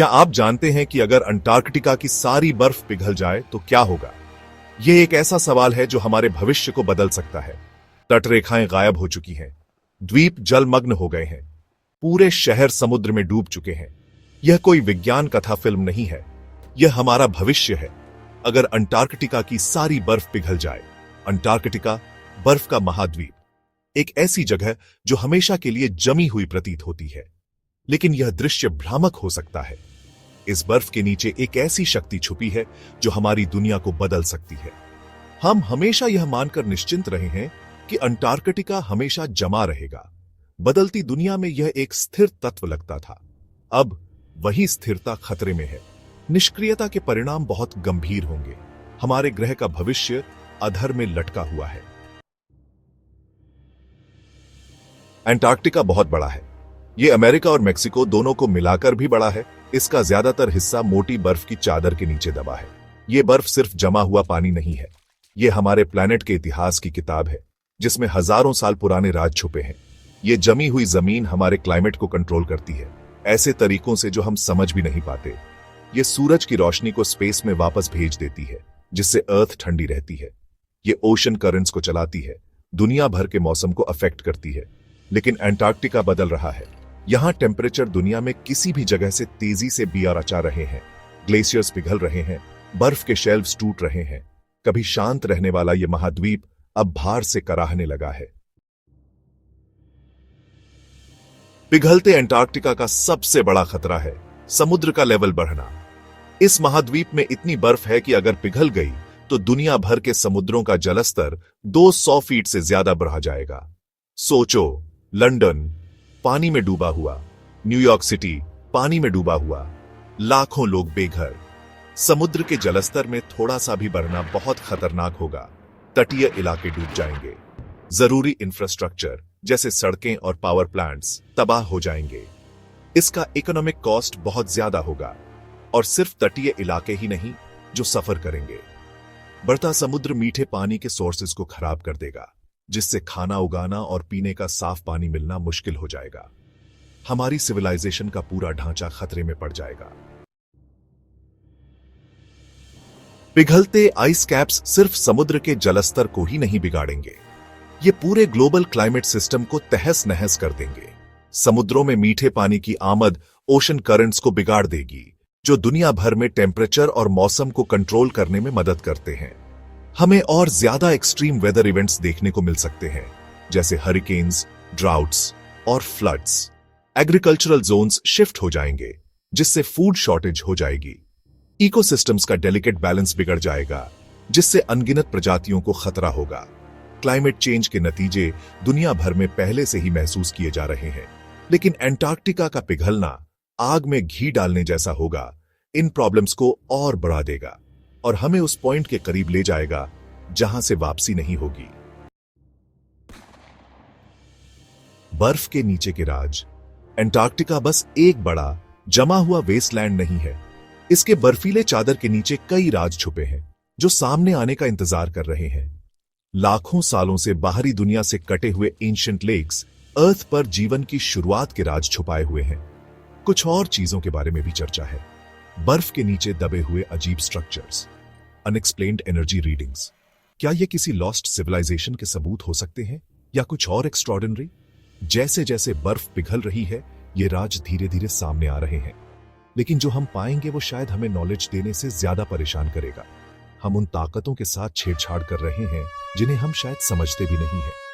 क्या आप जानते हैं कि अगर अंटार्कटिका की सारी बर्फ पिघल जाए तो क्या होगा? यह एक ऐसा सवाल है जो हमारे भविष्य को बदल सकता है। तटरेखाएं गायब हो चुकी हैं, द्वीप जलमग्न हो गए हैं, पूरे शहर समुद्र में डूब चुके हैं। यह कोई विज्ञान कथा फिल्म नहीं है, यह हमारा भविष्य है। अगर अंटार्कटिका की सारी बर्फ पिघल जाए, अंटार्कटिका बर्फ का महाद्वीप, एक ऐसी जगह जो हमेशा के लिए जमी हुई प्रतीत होती है, लेकिन यह दृश्य भ्रामक हो सकता है। इस बर्फ के नीचे एक ऐसी शक्ति छुपी है जो हमारी दुनिया को बदल सकती है। हम हमेशा यह मानकर निश्चिंत रहे हैं कि अंटार्कटिका हमेशा जमा रहेगा। बदलती दुनिया में यह एक स्थिर तत्व लगता था। अब वही स्थिरता खतरे में है। निष्क्रियता के परिणाम बहुत गंभीर होंगे। हमारे ग्रह का भविष्य अधर में लटका हुआ है। अंटार्कटिका बहुत बड़ा है। यह अमेरिका और मेक्सिको दोनों को मिलाकर भी बड़ा है। इसका ज्यादातर हिस्सा मोटी बर्फ की चादर के नीचे दबा है। यह बर्फ सिर्फ जमा हुआ पानी नहीं है, यह हमारे प्लैनेट के इतिहास की किताब है, जिसमें हजारों साल पुराने राज छुपे हैं। यह जमी हुई जमीन हमारे क्लाइमेट को कंट्रोल करती है, ऐसे तरीकों से जो हम समझ भी नहीं पाते। यह सूरज की रोशनी को स्पेस में वापस भेज देती है, जिससे अर्थ ठंडी रहती है। यह ओशन करंट्स को चलाती है, दुनिया भर के मौसम को अफेक्ट करती है। लेकिन अंटार्कटिका बदल रहा है। यहां टेम्परेचर दुनिया में किसी भी जगह से तेजी से बियर अचा रहे हैं। ग्लेशियर्स पिघल रहे हैं, बर्फ के शेल्व्स टूट रहे हैं। कभी शांत रहने वाला यह महाद्वीप अब भार से कराहने लगा है। पिघलते अंटार्कटिका का सबसे बड़ा खतरा है समुद्र का लेवल बढ़ना। इस महाद्वीप में इतनी बर्फ है कि अगर पिघल गई तो दुनिया भर के समुद्रों का जलस्तर 200 फीट से ज्यादा बढ़ा जाएगा। सोचो, लंदन पानी में डूबा हुआ, न्यूयॉर्क सिटी पानी में डूबा हुआ, लाखों लोग बेघर। समुद्र के जलस्तर में थोड़ा सा भी बढ़ना बहुत खतरनाक होगा। तटीय इलाके डूब जाएंगे। जरूरी इंफ्रास्ट्रक्चर जैसे सड़कें और पावर प्लांट्स तबाह हो जाएंगे। इसका इकोनॉमिक कॉस्ट बहुत ज्यादा होगा, और सिर्फ तटीय इलाके ही नहीं जो सफर करेंगे। बढ़ता समुद्र मीठे पानी के सोर्सेज को खराब कर देगा, जिससे खाना उगाना और पीने का साफ पानी मिलना मुश्किल हो जाएगा। हमारी सिविलाइजेशन का पूरा ढांचा खतरे में पड़ जाएगा। पिघलते आइस कैप्स सिर्फ समुद्र के जलस्तर को ही नहीं बिगाड़ेंगे, ये पूरे ग्लोबल क्लाइमेट सिस्टम को तहस नहस कर देंगे। समुद्रों में मीठे पानी की आमद ओशन करंट्स को बिगाड़ देगी, जो दुनिया भर में टेम्परेचर और मौसम को कंट्रोल करने में मदद करते हैं। हमें और ज्यादा एक्सट्रीम वेदर इवेंट्स देखने को मिल सकते हैं, जैसे हरिकेन्स, ड्राउट्स और फ्लड्स। एग्रीकल्चरल जोन्स शिफ्ट हो जाएंगे, जिससे फूड शॉर्टेज हो जाएगी। इकोसिस्टम्स का डेलिकेट बैलेंस बिगड़ जाएगा, जिससे अनगिनत प्रजातियों को खतरा होगा। क्लाइमेट चेंज के नतीजे दुनिया भर में पहले से ही महसूस किए जा रहे हैं, लेकिन अंटार्कटिका का पिघलना आग में घी डालने जैसा होगा। इन प्रॉब्लम्स को और बढ़ा देगा और हमें उस पॉइंट के करीब ले जाएगा जहां से वापसी नहीं होगी। बर्फ के नीचे के राज। अंटार्कटिका बस एक बड़ा जमा हुआ वेस्टलैंड नहीं है। इसके बर्फीले चादर के नीचे कई राज छुपे हैं, जो सामने आने का इंतजार कर रहे हैं। लाखों सालों से बाहरी दुनिया से कटे हुए एंशिएंट लेक्स अर्थ पर जीवन की शुरुआत के राज छुपाए हुए हैं। कुछ और चीजों के बारे में भी चर्चा है। बर्फ के नीचे दबे हुए अजीब स्ट्रक्चर्स, अनएक्सप्लेन्ड एनर्जी रीडिंग्स। क्या ये किसी लॉस्ट सिविलाइजेशन के सबूत हो सकते हैं, या कुछ और एक्स्ट्रॉर्डिनरी? जैसे जैसे बर्फ पिघल रही है, ये राज धीरे धीरे सामने आ रहे हैं, लेकिन जो हम पाएंगे वो शायद हमें नॉलेज देने से ज्यादा परेशान करेगा। हम उन ताकतों के साथ छेड़छाड़ कर रहे हैं जिन्हें हम शायद समझते भी नहीं हैं।